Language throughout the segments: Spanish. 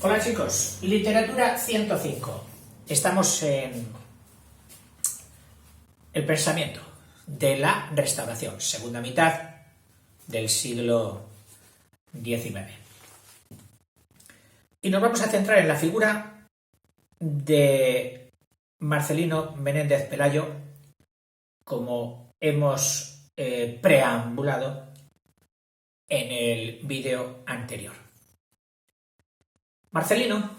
Hola chicos, literatura 105. Estamos en el pensamiento de la Restauración, segunda mitad del siglo XIX. Y nos vamos a centrar en la figura de Marcelino Menéndez Pelayo, como hemos preambulado en el vídeo anterior. Marcelino,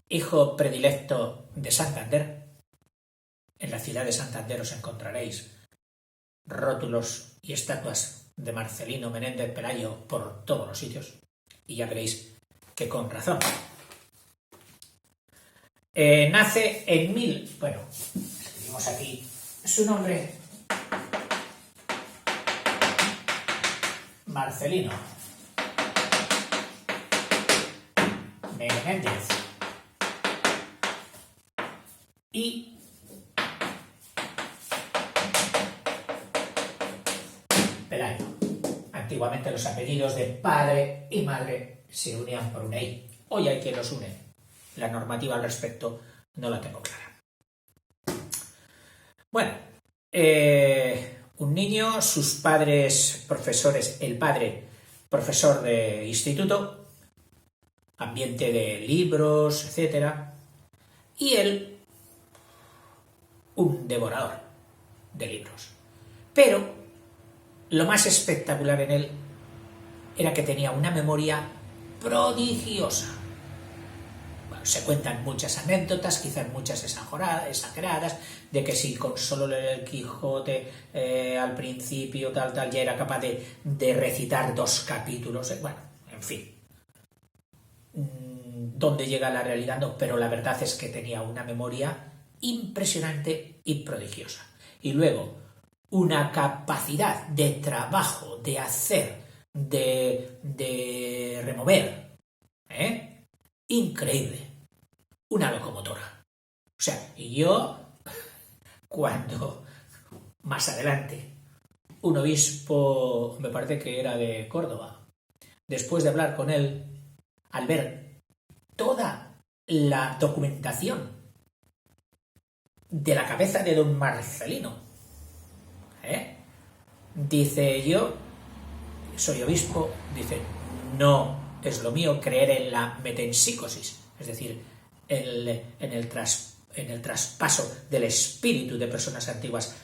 hijo predilecto de Santander. En la ciudad de Santander os encontraréis rótulos y estatuas de Marcelino Menéndez Pelayo por todos los sitios, y ya veréis que con razón. Nace en escribimos aquí su nombre, Marcelino Menéndez y Pelayo. Antiguamente los apellidos de padre y madre se unían por una I. Hoy hay quien los une. La normativa al respecto no la tengo clara. Bueno, un niño, sus padres profesores, el padre profesor de instituto, ambiente de libros, etc. Y él, un devorador de libros. Pero lo más espectacular en él era que tenía una memoria prodigiosa. Bueno, se cuentan muchas anécdotas, quizás muchas exageradas, de que si con solo leer el Quijote al principio, ya era capaz de recitar 2 capítulos. Bueno, en fin. ¿Dónde llega la realidad? No, pero la verdad es que tenía una memoria impresionante y prodigiosa. Y luego, una capacidad de trabajo, de hacer, de remover, increíble. Una locomotora. O sea, yo, cuando más adelante, un obispo, me parece que era de Córdoba, después de hablar con él, al ver toda la documentación de la cabeza de don Marcelino, dice: yo soy obispo, dice, no es lo mío creer en la metempsicosis, es decir, en el traspaso del espíritu de personas antiguas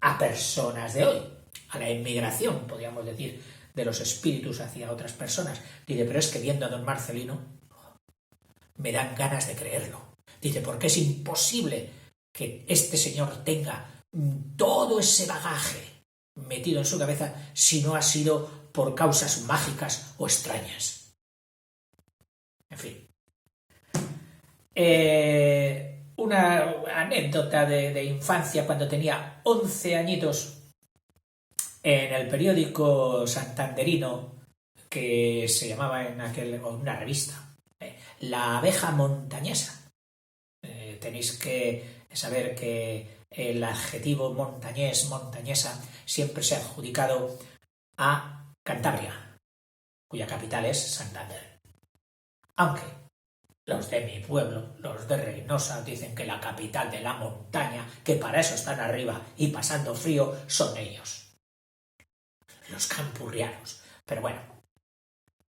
a personas de hoy, a la emigración, podríamos decir, de los espíritus hacia otras personas. Dice, pero es que viendo a don Marcelino me dan ganas de creerlo. Dice, porque es imposible que este señor tenga todo ese bagaje metido en su cabeza si no ha sido por causas mágicas o extrañas. En fin. Una anécdota de infancia, cuando tenía 11 añitos, en el periódico santanderino, que se llamaba una revista, La Abeja Montañesa. Tenéis que saber que el adjetivo montañés, montañesa, siempre se ha adjudicado a Cantabria, cuya capital es Santander. Aunque los de mi pueblo, los de Reynosa, dicen que la capital de la montaña, que para eso están arriba y pasando frío, son ellos, los campurrianos. Pero bueno,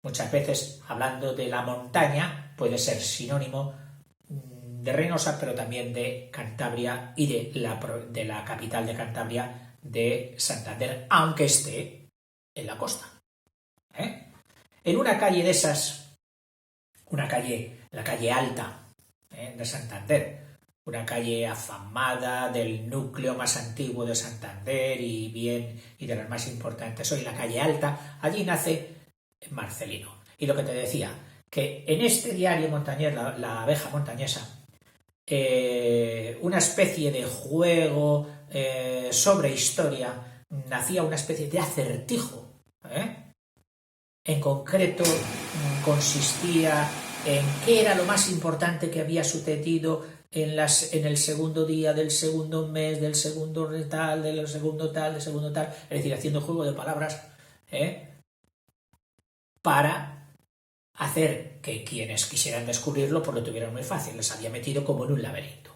muchas veces hablando de la montaña puede ser sinónimo de Reynosa, pero también de Cantabria y de la capital de Cantabria, de Santander, aunque esté en la costa. En una calle de esas, la calle Alta de Santander, una calle afamada del núcleo más antiguo de Santander y de las más importantes hoy, la calle Alta, allí nace Marcelino. Y lo que te decía, que en este diario montañés, la Abeja Montañesa, una especie de juego sobre historia, nacía una especie de acertijo. En concreto, consistía en qué era lo más importante que había sucedido en el segundo día del segundo mes, del segundo tal, del segundo tal, es decir, haciendo juego de palabras para hacer que quienes quisieran descubrirlo pues lo tuvieran muy fácil, les había metido como en un laberinto.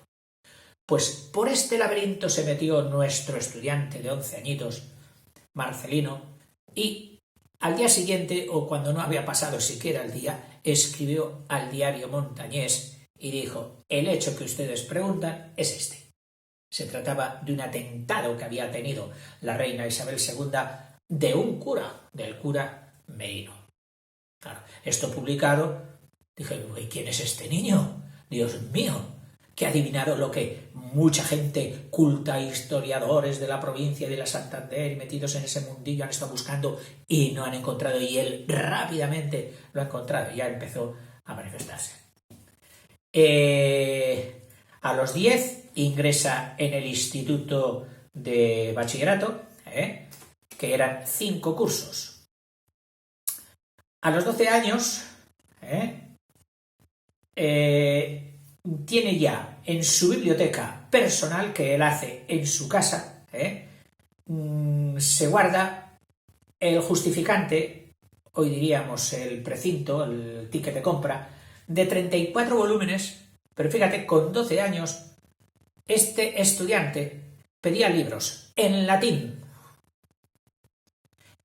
Pues por este laberinto se metió nuestro estudiante de 11 añitos, Marcelino, y al día siguiente, o cuando no había pasado siquiera el día, escribió al diario Montañés y dijo: el hecho que ustedes preguntan es este. Se trataba de un atentado que había tenido la reina Isabel II de un cura, del cura Merino. Claro, esto publicado, dije: ¿quién es este niño? Dios mío, que ha adivinado lo que mucha gente culta, historiadores de la provincia de la Santander y metidos en ese mundillo han estado buscando y no han encontrado, y él rápidamente lo ha encontrado y ya empezó a manifestarse. A los 10 ingresa en el Instituto de Bachillerato, que eran 5 cursos. A los 12 años tiene ya en su biblioteca personal, que él hace en su casa, se guarda el justificante, hoy diríamos el precinto, el ticket de compra, de 34 volúmenes, pero fíjate, con 12 años, este estudiante pedía libros en latín,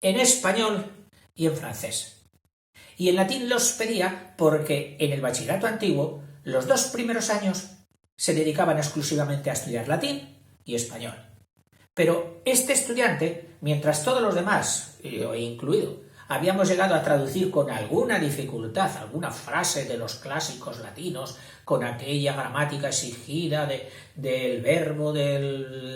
en español y en francés. Y en latín los pedía porque en el bachillerato antiguo los 2 primeros años se dedicaban exclusivamente a estudiar latín y español. Pero este estudiante, mientras todos los demás, yo incluido, habíamos llegado a traducir con alguna dificultad alguna frase de los clásicos latinos, con aquella gramática exigida del verbo, de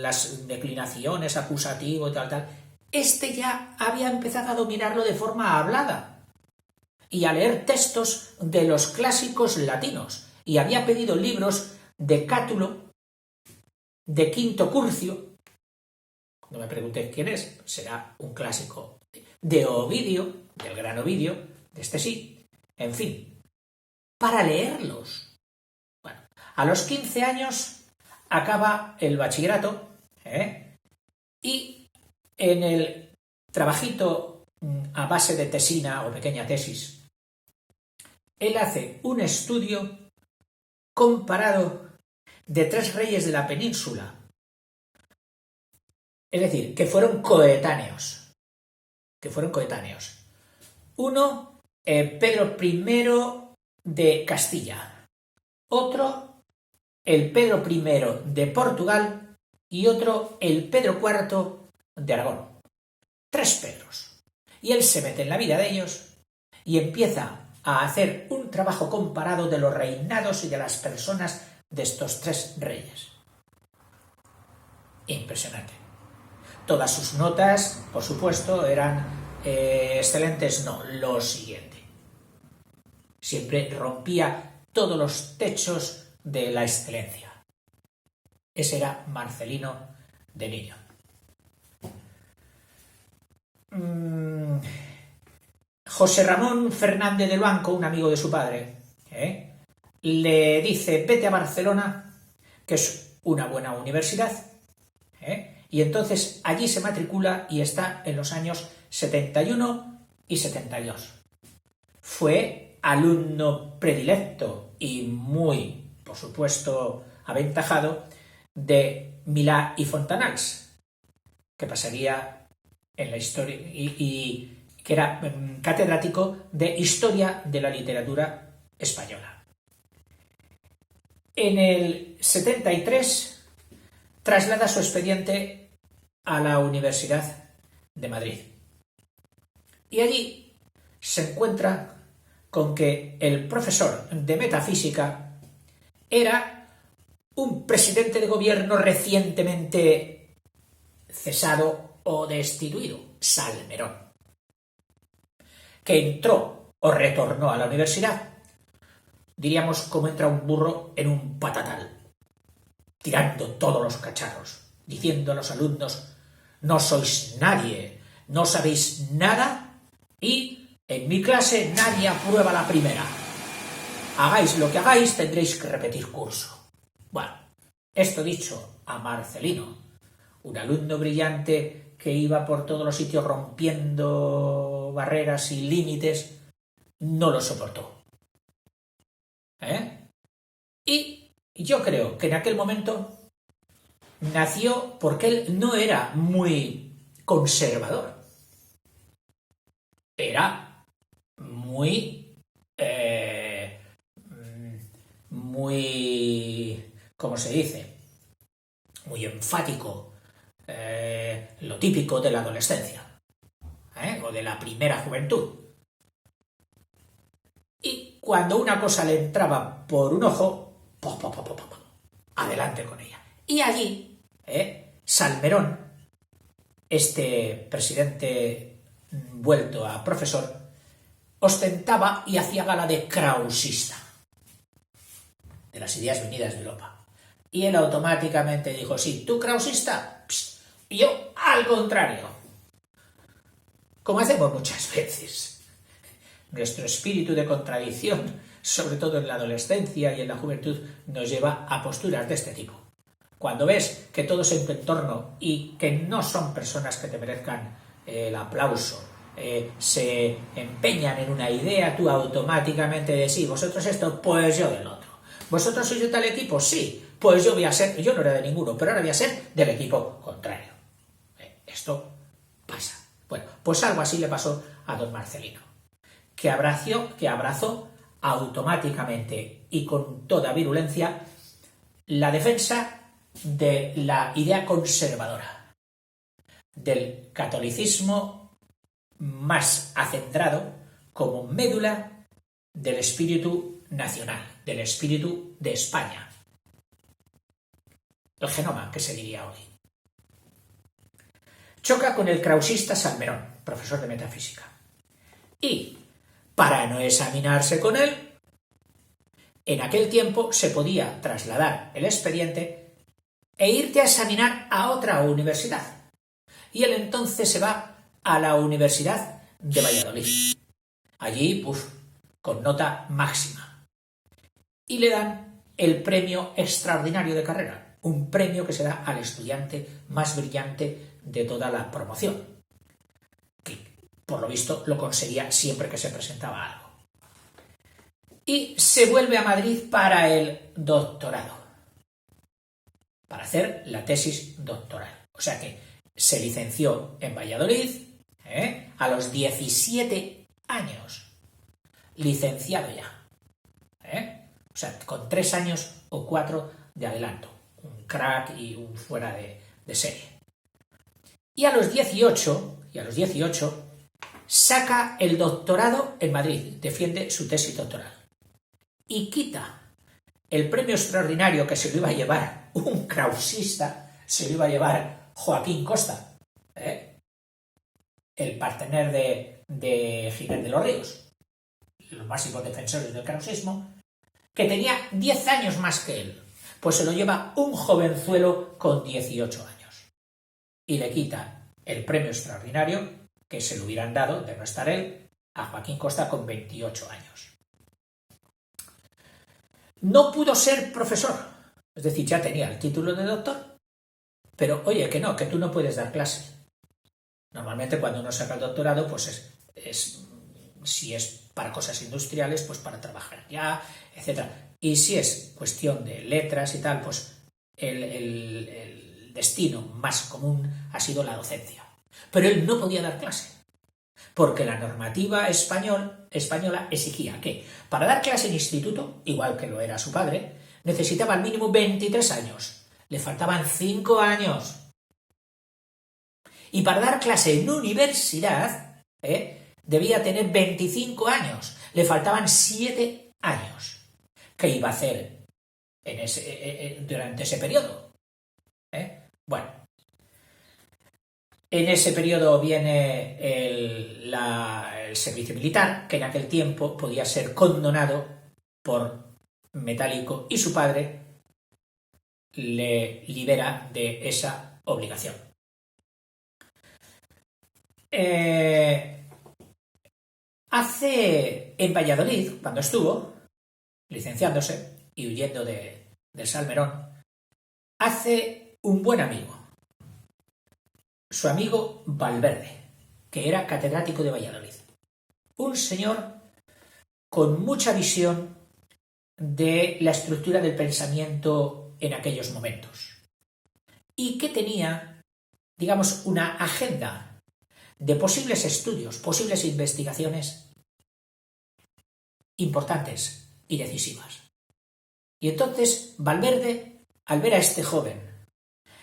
las declinaciones, acusativo y tal, este ya había empezado a dominarlo de forma hablada y a leer textos de los clásicos latinos, y había pedido libros de Cátulo, de Quinto Curcio. No me pregunté quién es, será un clásico, de Ovidio, del gran Ovidio, de este sí, en fin, para leerlos. Bueno, a los 15 años acaba el bachillerato, y en el trabajito a base de tesina o pequeña tesis, él hace un estudio comparado de 3 reyes de la península, es decir, que fueron coetáneos. Uno, Pedro I de Castilla, otro, el Pedro I de Portugal, y otro, el Pedro IV de Aragón. 3 Pedros. Y él se mete en la vida de ellos y empieza a hacer un trabajo comparado de los reinados y de las personas de estos 3 reyes. Impresionante. Todas sus notas, por supuesto, eran excelentes. No, lo siguiente. Siempre rompía todos los techos de la excelencia. Ese era Marcelino de niño. José Ramón Fernández del Banco, un amigo de su padre, le dice: vete a Barcelona, que es una buena universidad, y entonces allí se matricula y está en los años 71 y 72. Fue alumno predilecto y muy, por supuesto, aventajado de Milá y Fontanals, que pasaría en la historia y que era catedrático de Historia de la Literatura Española. En el 73 traslada su expediente a la Universidad de Madrid. Y allí se encuentra con que el profesor de metafísica era un presidente de gobierno recientemente cesado o destituido, Salmerón, que entró o retornó a la universidad, diríamos como entra un burro en un patatal, tirando todos los cacharros, diciendo a los alumnos: no sois nadie, no sabéis nada y en mi clase nadie aprueba la primera. Hagáis lo que hagáis, tendréis que repetir curso. Bueno, esto dicho a Marcelino, un alumno brillante que iba por todos los sitios rompiendo barreras y límites, no lo soportó. Y yo creo que en aquel momento nació porque él no era muy conservador. Era muy, ¿cómo se dice? Muy enfático, lo típico de la adolescencia, o de la primera juventud. Y cuando una cosa le entraba por un ojo, adelante con ella. Y allí, Salmerón, este presidente vuelto a profesor, ostentaba y hacía gala de krausista, de las ideas venidas de Europa. Y él automáticamente dijo, sí, ¿tú krausista? Psst, y yo al contrario. Como hacemos muchas veces. Nuestro espíritu de contradicción, sobre todo en la adolescencia y en la juventud, nos lleva a posturas de este tipo. Cuando ves que todos en tu entorno y que no son personas que te merezcan el aplauso, se empeñan en una idea, tú automáticamente decís, vosotros esto, pues yo del otro. ¿Vosotros sois de tal equipo? Sí, pues yo voy a ser, yo no era de ninguno, pero ahora voy a ser del equipo contrario. Esto pasa. Bueno, pues algo así le pasó a don Marcelino, que abrazó automáticamente y con toda virulencia la defensa de la idea conservadora, del catolicismo más acendrado como médula del espíritu nacional, del espíritu de España. El genoma, que se diría hoy. Choca con el krausista Salmerón, profesor de metafísica. Y, para no examinarse con él, en aquel tiempo se podía trasladar el expediente e irte a examinar a otra universidad. Y él entonces se va a la Universidad de Valladolid. Allí, con nota máxima. Y le dan el premio extraordinario de carrera, un premio que se da al estudiante más brillante de toda la promoción, que por lo visto lo conseguía siempre que se presentaba algo. Y se vuelve a Madrid para el doctorado, para hacer la tesis doctoral. O sea que se licenció en Valladolid a los 17 años, licenciado ya. O sea, con 3 años o 4 de adelanto. Un crack y un fuera de serie. Y a los 18 saca el doctorado en Madrid, defiende su tesis doctoral. Y quita el premio extraordinario que se lo iba a llevar un krausista, se lo iba a llevar Joaquín Costa, el partener de Ginés de los Ríos, los máximos defensores del krausismo, que tenía 10 años más que él. Pues se lo lleva un jovenzuelo con 18 años. Y le quita el premio extraordinario que se le hubieran dado, de no estar él, a Joaquín Costa con 28 años. No pudo ser profesor, es decir, ya tenía el título de doctor, pero oye, que no, que tú no puedes dar clase. Normalmente cuando uno saca el doctorado, pues si es para cosas industriales, pues para trabajar ya, etc. Y si es cuestión de letras y tal, pues el destino más común ha sido la docencia. Pero él no podía dar clase, porque la normativa española exigía que para dar clase en instituto, igual que lo era su padre, necesitaba al mínimo 23 años. Le faltaban 5 años. Y para dar clase en universidad, debía tener 25 años. Le faltaban 7 años. ¿Qué iba a hacer durante ese periodo? Bueno, en ese periodo viene el servicio militar, que en aquel tiempo podía ser condonado por Metálico, y su padre le libera de esa obligación. Hace en Valladolid, cuando estuvo licenciándose y huyendo del Salmerón, hace un buen amigo, su amigo Valverde, que era catedrático de Valladolid. Un señor con mucha visión de la estructura del pensamiento en aquellos momentos y que tenía, digamos, una agenda de posibles estudios, posibles investigaciones importantes y decisivas. Y entonces Valverde, al ver a este joven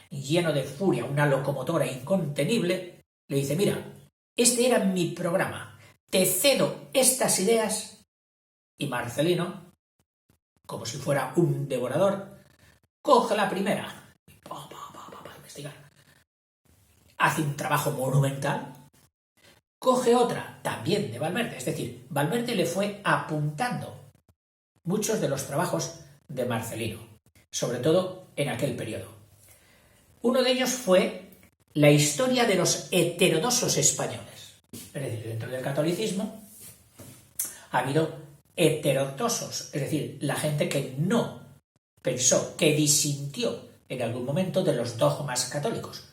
lleno de furia, una locomotora incontenible, le dice: mira, este era mi programa, te cedo estas ideas. Y Marcelino, como si fuera un devorador, coge la primera para investigar. Hace un trabajo monumental, coge otra también de Valverde, es decir, Valverde le fue apuntando muchos de los trabajos de Marcelino, sobre todo en aquel periodo. Uno de ellos fue la historia de los heterodoxos españoles. Es decir, dentro del catolicismo ha habido heterodoxos, es decir, la gente que no pensó, que disintió en algún momento de los dogmas católicos.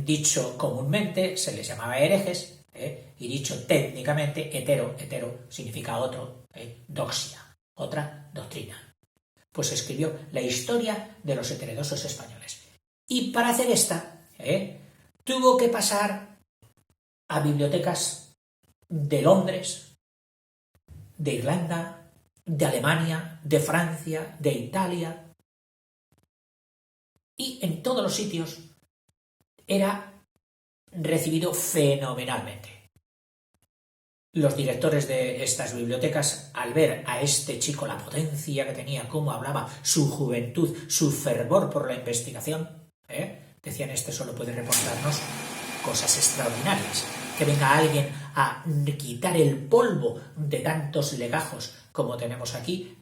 Dicho comúnmente se les llamaba herejes, y dicho técnicamente hetero significa otro, doxia, otra doctrina. Pues escribió la historia de los heterodoxos españoles. Y para hacer esta, tuvo que pasar a bibliotecas de Londres, de Irlanda, de Alemania, de Francia, de Italia. Y en todos los sitios era recibido fenomenalmente. Los directores de estas bibliotecas, al ver a este chico la potencia que tenía, cómo hablaba, su juventud, su fervor por la investigación, decían: este solo puede reportarnos cosas extraordinarias. Que venga alguien a quitar el polvo de tantos legajos como tenemos aquí,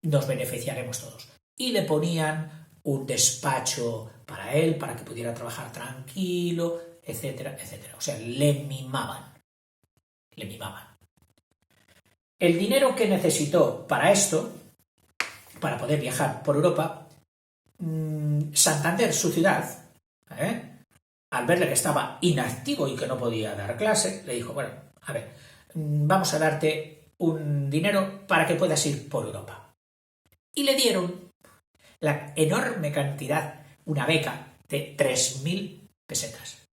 nos beneficiaremos todos. Y le ponían un despacho para él, para que pudiera trabajar tranquilo, etcétera, etcétera. O sea, le mimaban. Le mimaban. El dinero que necesitó para esto, para poder viajar por Europa, Santander, su ciudad, al verle que estaba inactivo y que no podía dar clase, le dijo: bueno, a ver, vamos a darte un dinero para que puedas ir por Europa. Y le dieron la enorme cantidad, una beca de 3.000 pesetas.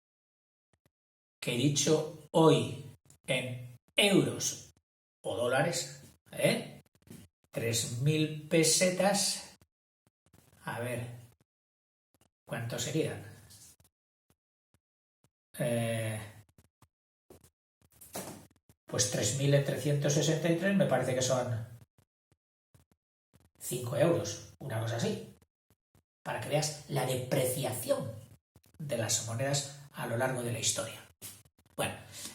Que dicho hoy en euros o dólares, 3.000 pesetas, a ver, ¿cuánto serían? Pues 3.000 entre 163 me parece que son 5 euros, una cosa así, para que veas la depreciación de las monedas a lo largo de la historia. Bueno,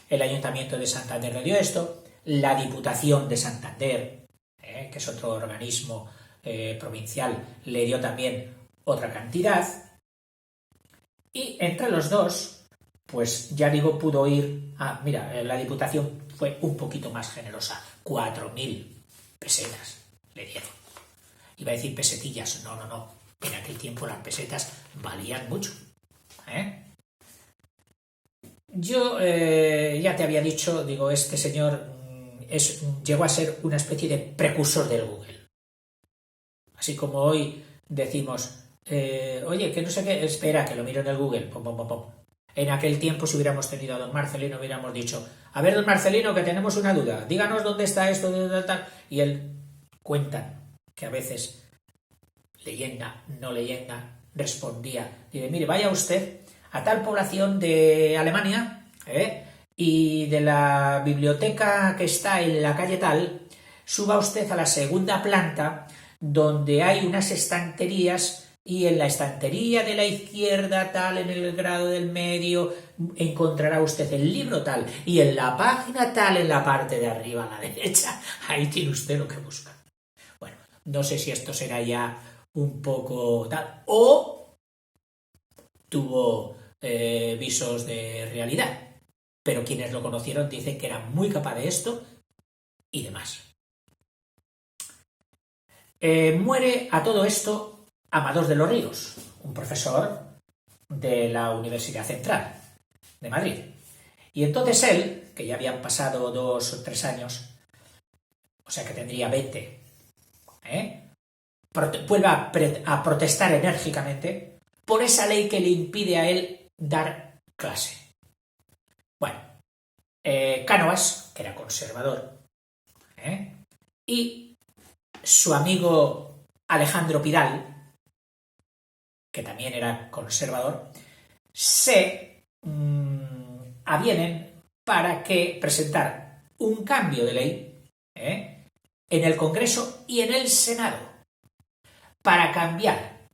el Ayuntamiento de Santander le dio esto, la Diputación de Santander, que es otro organismo provincial, le dio también otra cantidad, y entre los dos, pues ya digo, pudo ir a... Mira, la Diputación fue un poquito más generosa, 4.000 pesetas le dieron. Iba a decir pesetillas, no. En aquel tiempo las pesetas valían mucho. Yo ya te había dicho, digo, este señor llegó a ser una especie de precursor del Google. Así como hoy decimos, oye, que no sé qué, espera, que lo miro en el Google, pom, pom, pom, pom. En aquel tiempo, si hubiéramos tenido a don Marcelino, hubiéramos dicho: a ver, don Marcelino, que tenemos una duda, díganos dónde está esto, tal. Y él cuenta que a veces, leyenda, no leyenda, respondía, dice: mire, vaya usted a tal población de Alemania, y de la biblioteca que está en la calle tal, suba usted a la segunda planta, donde hay unas estanterías, y en la estantería de la izquierda tal, en el grado del medio, encontrará usted el libro tal, y en la página tal, en la parte de arriba a la derecha, ahí tiene usted lo que busca. Bueno, no sé si esto será ya un poco tal, o tuvo visos de realidad, pero quienes lo conocieron dicen que era muy capaz de esto y demás. Muere a todo esto Amador de los Ríos, un profesor de la Universidad Central de Madrid. Y entonces él, que ya habían pasado 2 o 3 años, o sea que tendría 20, vuelve a protestar enérgicamente por esa ley que le impide a él dar clase. Bueno, Cánovas, que era conservador, y su amigo Alejandro Pidal, que también era conservador, se avienen para que presentar un cambio de ley en el Congreso y en el Senado para cambiar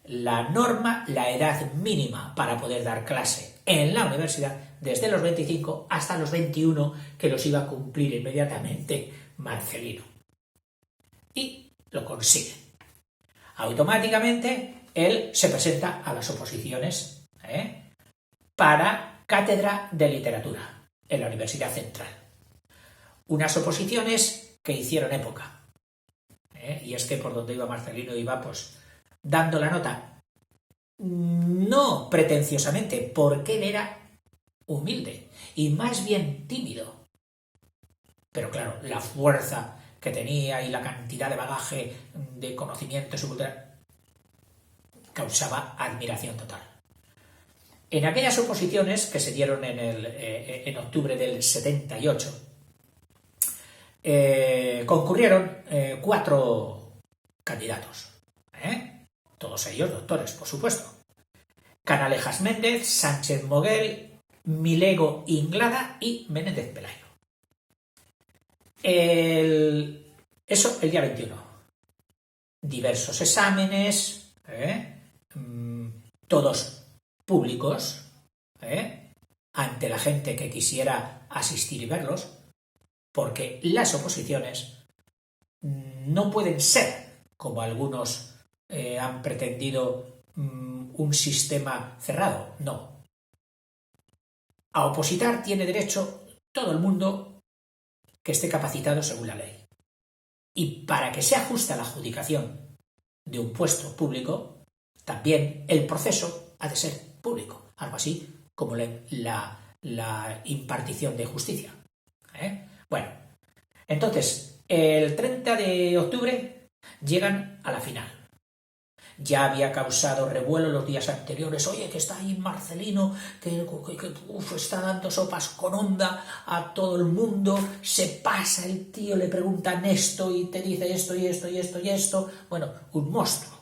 la norma, la edad mínima para poder dar clase en la universidad desde los 25 hasta los 21, que los iba a cumplir inmediatamente Marcelino. Y lo consigue. Automáticamente él se presenta a las oposiciones para cátedra de literatura en la Universidad Central. Unas oposiciones que hicieron época. Y es que por donde iba Marcelino iba pues dando la nota, no pretenciosamente, porque él era humilde y más bien tímido. Pero claro, la fuerza que tenía y la cantidad de bagaje, de conocimiento cultural, causaba admiración total. En aquellas oposiciones que se dieron en octubre del 78, concurrieron 4 candidatos, todos ellos doctores, por supuesto. Canalejas Méndez, Sánchez Moguel, Milego Inglada y Menéndez Pelayo. Eso el día 21. Diversos exámenes, todos públicos, ante la gente que quisiera asistir y verlos, porque las oposiciones no pueden ser, como algunos han pretendido, un sistema cerrado. No. A opositar tiene derecho todo el mundo que esté capacitado según la ley. Y para que sea justa la adjudicación de un puesto público, también el proceso ha de ser público, algo así como la impartición de justicia. Bueno, entonces, el 30 de octubre llegan a la final. Ya había causado revuelo los días anteriores. Oye, que está ahí Marcelino, que está dando sopas con onda a todo el mundo, se pasa el tío, le preguntan esto y te dice esto y esto y esto y esto. Bueno, un monstruo.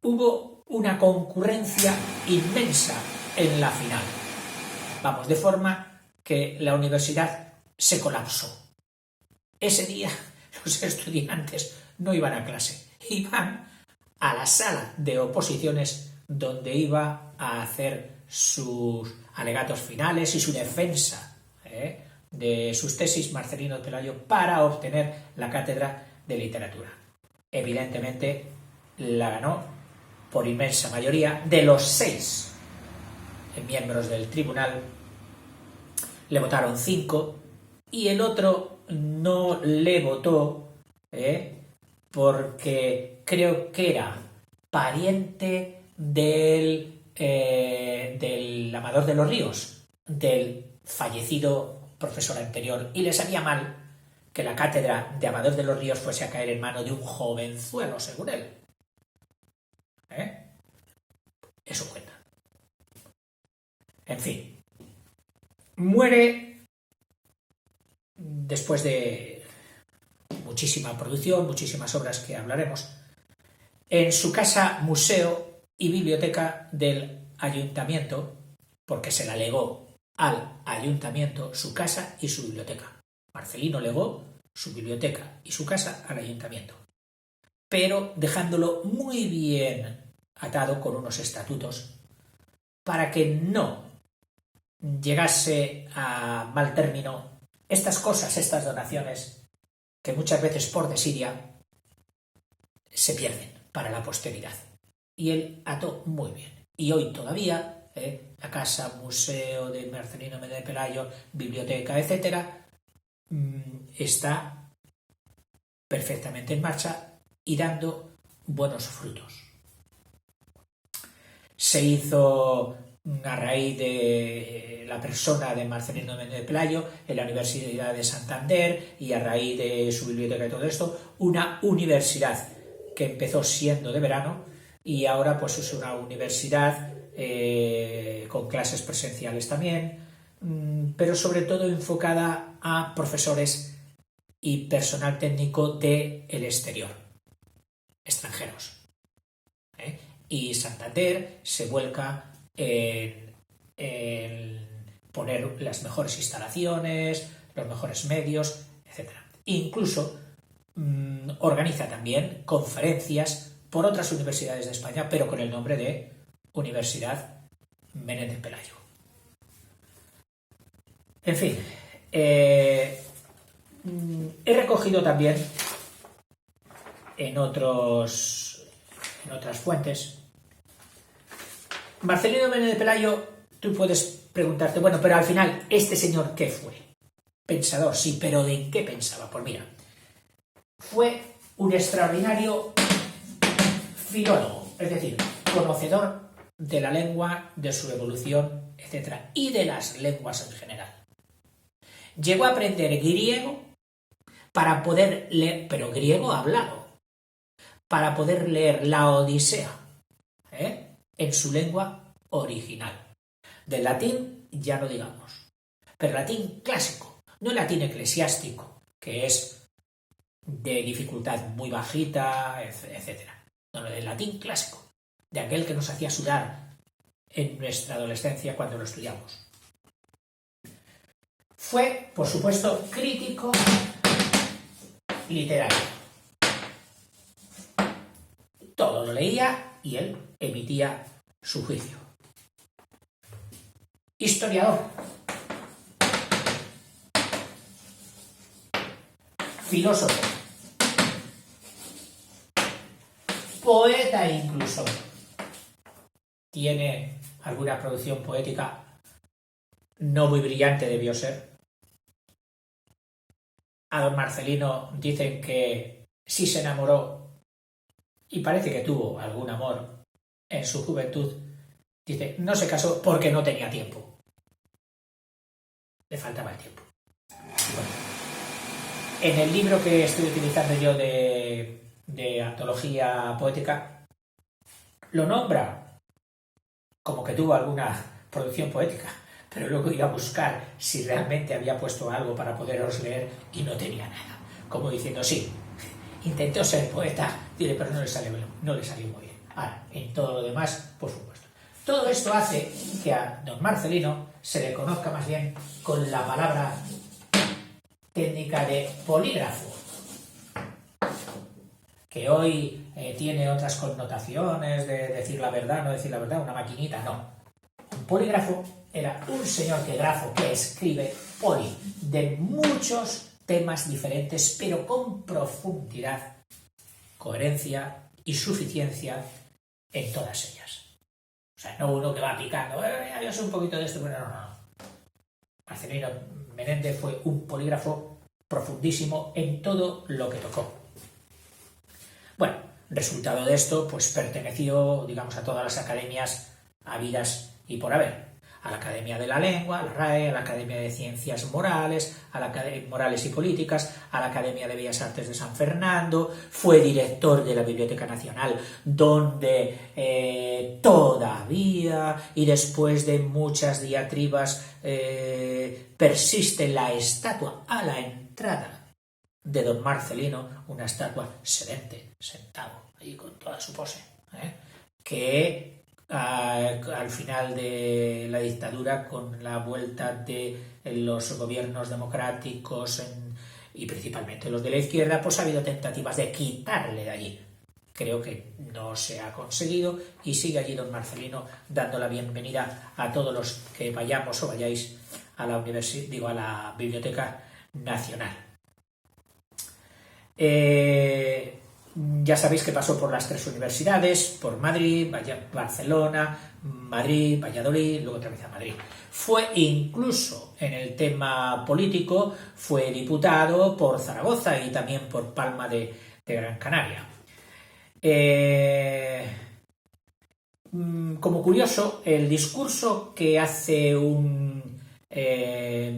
Hubo una concurrencia inmensa en la final. Vamos, de forma que la universidad se colapsó. Ese día los estudiantes no iban a clase, iban a la sala de oposiciones donde iba a hacer sus alegatos finales y su defensa de sus tesis Marcelino Pelayo para obtener la cátedra de literatura. Evidentemente la ganó por inmensa mayoría. De los 6 miembros del tribunal le votaron 5 y el otro no le votó porque creo que era pariente del Amador de los Ríos, del fallecido profesor anterior, y le sabía mal que la cátedra de Amador de los Ríos fuese a caer en manos de un jovenzuelo, según él. Eso cuenta. En fin, muere después de muchísima producción, muchísimas obras que hablaremos, en su casa, museo y biblioteca del ayuntamiento, porque se la legó al ayuntamiento su casa y su biblioteca. Marcelino legó su biblioteca y su casa al ayuntamiento, pero dejándolo muy bien atado con unos estatutos para que no llegase a mal término estas cosas, estas donaciones, que muchas veces por desidia se pierden para la posteridad. Y él ató muy bien. Y hoy todavía la casa, museo de Marcelino Menéndez Pelayo, biblioteca, etcétera, está perfectamente en marcha y dando buenos frutos. Se hizo a raíz de la persona de Marcelino Menéndez de Pelayo en la Universidad de Santander y a raíz de su biblioteca y todo esto, una universidad que empezó siendo de verano y ahora pues es una universidad con clases presenciales también, pero sobre todo enfocada a profesores y personal técnico del exterior, extranjeros. Y Santander se vuelca en poner las mejores instalaciones, los mejores medios, etc. Incluso organiza también conferencias por otras universidades de España, pero con el nombre de Universidad Menéndez Pelayo. En fin, he recogido también en otras fuentes. Marcelino Menéndez Pelayo, tú puedes preguntarte, bueno, pero al final, ¿este señor qué fue? Pensador, sí, pero ¿de qué pensaba? Pues mira, fue un extraordinario filólogo, es decir, conocedor de la lengua, de su evolución, etc., y de las lenguas en general. Llegó a aprender griego para poder leer, pero griego hablado, para poder leer la Odisea, en su lengua original. Del latín ya no digamos, pero latín clásico, no el latín eclesiástico, que es de dificultad muy bajita, etc. No, el latín clásico, de aquel que nos hacía sudar en nuestra adolescencia cuando lo estudiamos. Fue, por supuesto, crítico literario. Todo lo leía y él emitía su juicio. Historiador. Filósofo. Poeta incluso. Tiene alguna producción poética no muy brillante, debió ser. A don Marcelino dicen que sí se enamoró y parece que tuvo algún amor en su juventud. Dice, no se casó porque no tenía tiempo. Le faltaba el tiempo. Bueno, en el libro que estoy utilizando yo de antología poética, lo nombra como que tuvo alguna producción poética, pero luego iba a buscar si realmente había puesto algo para poderos leer y no tenía nada. Como diciendo, sí, intentó ser poeta, pero no le salió muy bien. Ahora, en todo lo demás, por supuesto. Todo esto hace que a don Marcelino se le conozca más bien con la palabra técnica de polígrafo, que hoy tiene otras connotaciones de decir la verdad, no decir la verdad, una maquinita, no. Un polígrafo era un señor que escribe poli, de muchos temas diferentes, pero con profundidad, coherencia y suficiencia en todas ellas. O sea, no uno que va picando, yo sé un poquito de esto, pero no. Marcelino Menéndez fue un polígrafo profundísimo en todo lo que tocó. Bueno, resultado de esto, pues perteneció, digamos, a todas las academias habidas y por haber. A la Academia de la Lengua, a la RAE, a la Academia de Ciencias Morales, a la Morales y Políticas, a la Academia de Bellas Artes de San Fernando, fue director de la Biblioteca Nacional, donde todavía, y después de muchas diatribas, persiste la estatua a la entrada de don Marcelino, una estatua sedente, sentado, ahí con toda su pose, que al final de la dictadura, con la vuelta de los gobiernos democráticos y principalmente los de la izquierda, pues ha habido tentativas de quitarle de allí. Creo que no se ha conseguido y sigue allí don Marcelino dando la bienvenida a todos los que vayamos o vayáis a la a la Biblioteca Nacional. Ya sabéis que pasó por las 3 universidades, por Madrid, Barcelona, Madrid, Valladolid, luego otra vez a Madrid. Fue incluso en el tema político, fue diputado por Zaragoza y también por Palma de Gran Canaria. como curioso, el discurso que hace un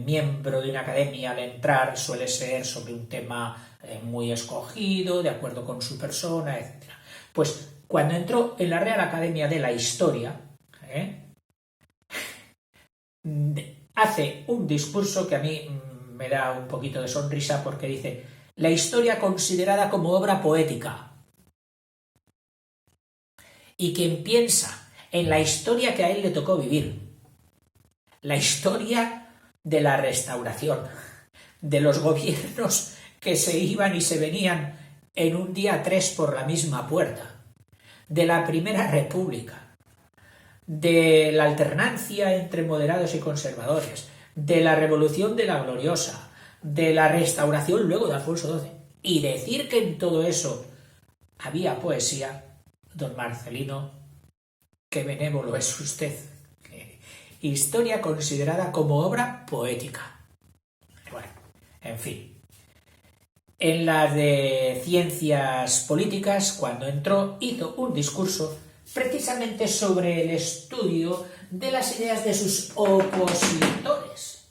miembro de una academia al entrar suele ser sobre un tema muy escogido, de acuerdo con su persona, etc. Pues cuando entró en la Real Academia de la Historia, hace un discurso que a mí me da un poquito de sonrisa porque dice: la historia considerada como obra poética. Y quien piensa en la historia que a él le tocó vivir, la historia de la Restauración, de los gobiernos que se iban y se venían en un día 3 por la misma puerta, de la Primera República, de la alternancia entre moderados y conservadores, de la Revolución de la Gloriosa, de la Restauración luego de Alfonso XII, y decir que en todo eso había poesía, don Marcelino, qué benévolo es usted. Historia considerada como obra poética. Bueno, en fin. En la de Ciencias Políticas, cuando entró, hizo un discurso precisamente sobre el estudio de las ideas de sus opositores.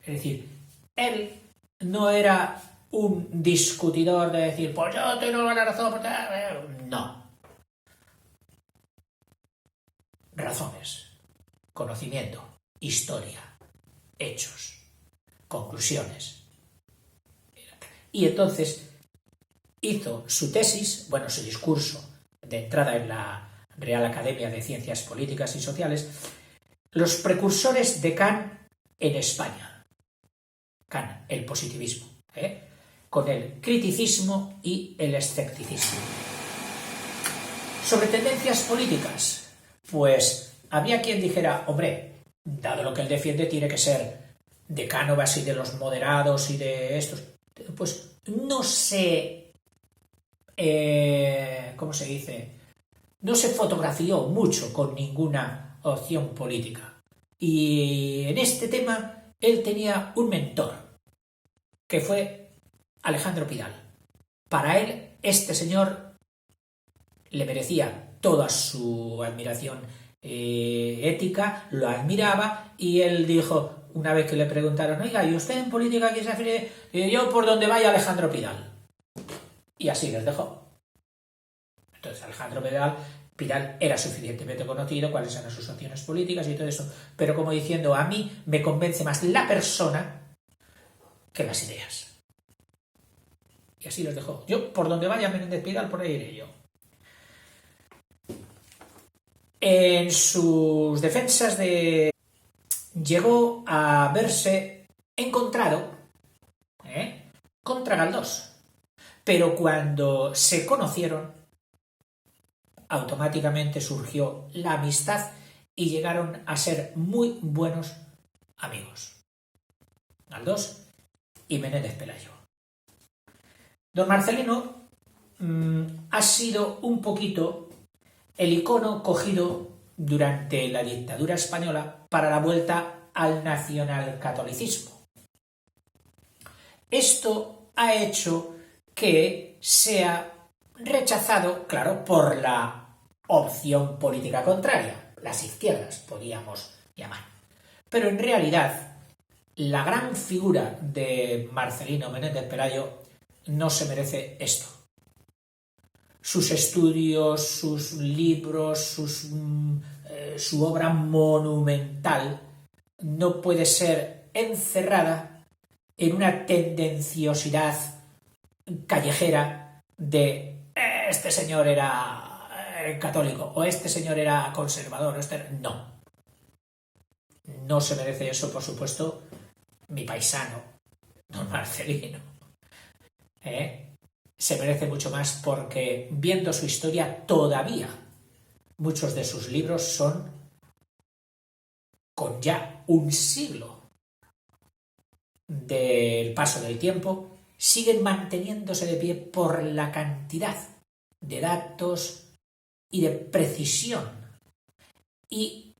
Es decir, él no era un discutidor de decir, pues yo tengo la razón, no. Razones, conocimiento, historia, hechos, conclusiones. Y entonces hizo su tesis, bueno, su discurso de entrada en la Real Academia de Ciencias Políticas y Sociales, los precursores de Kant en España. Kant, el positivismo, con el criticismo y el escepticismo. Sobre tendencias políticas, pues había quien dijera, hombre, dado lo que él defiende, tiene que ser de Cánovas y de los moderados y de estos. Pues no se, ¿cómo se dice? No se fotografió mucho con ninguna opción política. Y en este tema él tenía un mentor, que fue Alejandro Pidal. Para él, este señor le merecía toda su admiración ética, lo admiraba, y él dijo, una vez que le preguntaron, oiga, ¿y usted en política quién se refiere? Yo por donde vaya Alejandro Pidal. Y así les dejó. Entonces Alejandro Pidal era suficientemente conocido, cuáles eran sus opciones políticas y todo eso, pero como diciendo, a mí me convence más la persona que las ideas. Y así los dejó. Yo, por donde vaya Menéndez Pidal, por ahí iré yo. En sus defensas llegó a verse encontrado contra Galdós, pero cuando se conocieron automáticamente surgió la amistad y llegaron a ser muy buenos amigos, Galdós y Menéndez Pelayo. Don Marcelino ha sido un poquito el icono cogido durante la dictadura española para la vuelta al nacionalcatolicismo. Esto ha hecho que sea rechazado, claro, por la opción política contraria, las izquierdas, podríamos llamar. Pero en realidad, la gran figura de Marcelino Menéndez Pelayo no se merece esto. Sus estudios, sus libros, su obra monumental no puede ser encerrada en una tendenciosidad callejera de este señor era católico o este señor era conservador. No se merece eso, por supuesto, mi paisano, don Marcelino. Se merece mucho más porque, viendo su historia, todavía muchos de sus libros son, con ya un siglo del paso del tiempo, siguen manteniéndose de pie por la cantidad de datos y de precisión y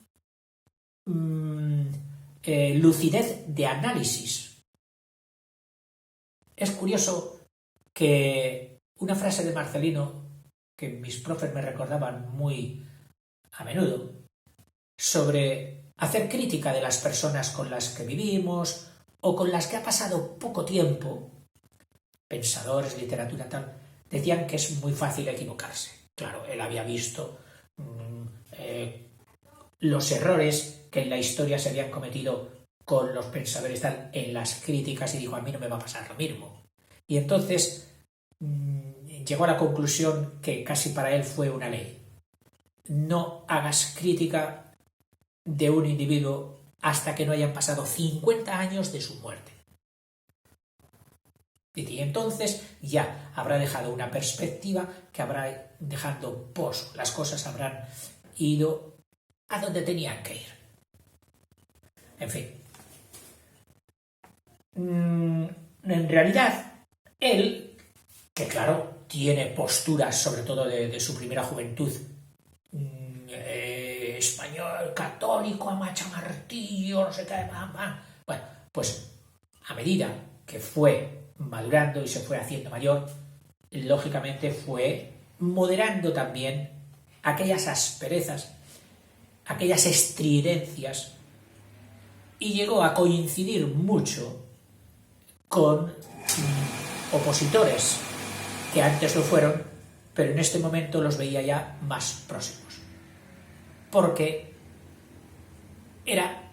lucidez de análisis. Es curioso que una frase de Marcelino que mis profes me recordaban muy a menudo, sobre hacer crítica de las personas con las que vivimos o con las que ha pasado poco tiempo, pensadores, literatura, tal, decían que es muy fácil equivocarse. Claro, él había visto los errores que en la historia se habían cometido con los pensadores tal, en las críticas y dijo, a mí no me va a pasar lo mismo. Y entonces llegó a la conclusión que casi para él fue una ley. No hagas crítica de un individuo hasta que no hayan pasado 50 años de su muerte. Y entonces ya habrá dejado una perspectiva que habrá dejando pozo. Las cosas habrán ido a donde tenían que ir. En fin. En realidad, él, que claro, tiene posturas, sobre todo de su primera juventud, español, católico, a machamartillo, no sé qué, bueno, pues a medida que fue madurando y se fue haciendo mayor, lógicamente fue moderando también aquellas asperezas, aquellas estridencias, y llegó a coincidir mucho con opositores que antes lo fueron, pero en este momento los veía ya más próximos. Porque era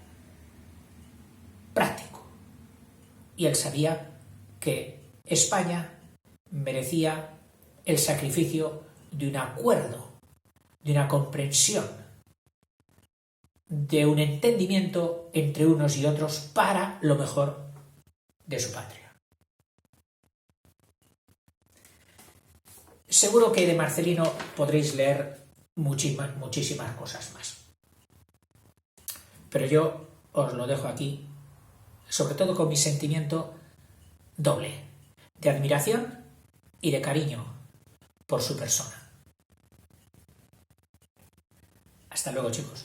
práctico. Y él sabía que España merecía el sacrificio de un acuerdo, de una comprensión, de un entendimiento entre unos y otros para lo mejor de su patria. Seguro que de Marcelino podréis leer muchísimas cosas más. Pero yo os lo dejo aquí, sobre todo con mi sentimiento doble, de admiración y de cariño por su persona. Hasta luego, chicos.